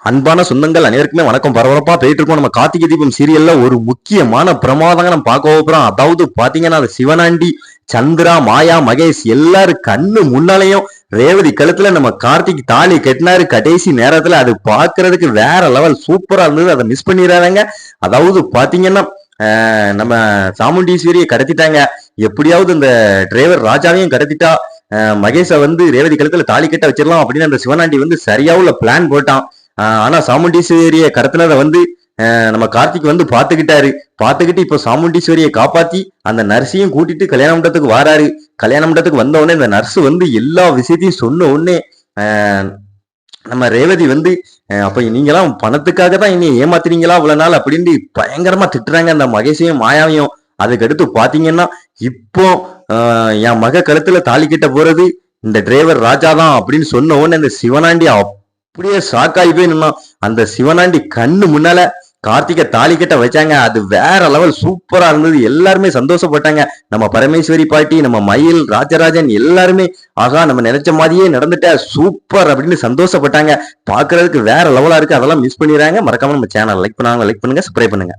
அன்பான சொந்தங்கள் அனைவருக்குமே வணக்கம். பரபரப்பா போயிட்டு இருக்கோம். நம்ம கார்த்திகை தீபம் சீரியல்ல ஒரு முக்கியமான பிரமாதங்க நம்ம பார்க்க போறோம். அதாவது பாத்தீங்கன்னா அது சிவனாண்டி, சந்திரா, மாயா, மகேஷ் எல்லாரும் கண்ணு முன்னாலேயும் ரேவதி கழுத்துல நம்ம கார்த்திக் தாலி கட்டினாரு. கடைசி நேரத்துல அது பாக்குறதுக்கு வேற லெவல் சூப்பரா இருந்தது. அதை மிஸ் பண்ணிடுறாங்க. அதாவது பாத்தீங்கன்னா நம்ம சாமுண்டீஸ்வரியை கடத்திட்டாங்க. எப்படியாவது இந்த டிரைவர் ராஜாவையும் கடத்திட்டா மகேஷ வந்து ரேவதி கழுத்துல தாலி கட்ட வச்சிடலாம் அப்படின்னு அந்த சிவனாண்டி வந்து சரியாவுல பிளான் போட்டான். ஆனா சாமுண்டீஸ்வரியை கடத்தினதை வந்து நம்ம கார்த்திக் வந்து பாத்துக்கிட்டு இப்போ சாமுண்டீஸ்வரியை காப்பாத்தி அந்த நர்ஸையும் கூட்டிட்டு கல்யாண மண்டபத்துக்கு வாராரு. கல்யாண மண்டபத்துக்கு வந்த உடனே இந்த நர்ஸ் வந்து எல்லா விஷயத்தையும் சொன்ன உடனே நம்ம ரேவதி வந்து அப்ப நீங்களாம் பணத்துக்காக தான் இனி ஏமாத்துறீங்களா இவ்வளவு நாள் அப்படின்னு பயங்கரமா திட்டுறாங்க அந்த மகேஷையும் மாயாவையும். அதுக்கடுத்து பாத்தீங்கன்னா இப்போ என் மக கழுத்துல தாலி கிட்ட போறது இந்த டிரைவர் ராஜா தான் அப்படின்னு சொன்ன உடனே அந்த சிவனாண்டி அப்படியே ஷாக்காகி போய் நின்னா. அந்த சிவனாண்டி கண்ணு முன்னால கார்த்திகை தாலி கட்ட வச்சாங்க. அது வேற லெவல் சூப்பரா இருந்தது. எல்லாருமே சந்தோஷப்பட்டாங்க. நம்ம பரமேஸ்வரி பாட்டி, நம்ம மயில், ராஜராஜன் எல்லாருமே ஆகா நம்ம நினைச்ச மாதிரியே நடந்துட்ட சூப்பர் அப்படின்னு சந்தோஷப்பட்டாங்க. பாக்குறதுக்கு வேற லெவலா இருக்கு. அதெல்லாம் மிஸ் பண்ணிடுறாங்க. மறக்காம நம்ம சேனல் லைக் பண்ணுங்க, சப்ஸ்கிரைப் பண்ணுங்க.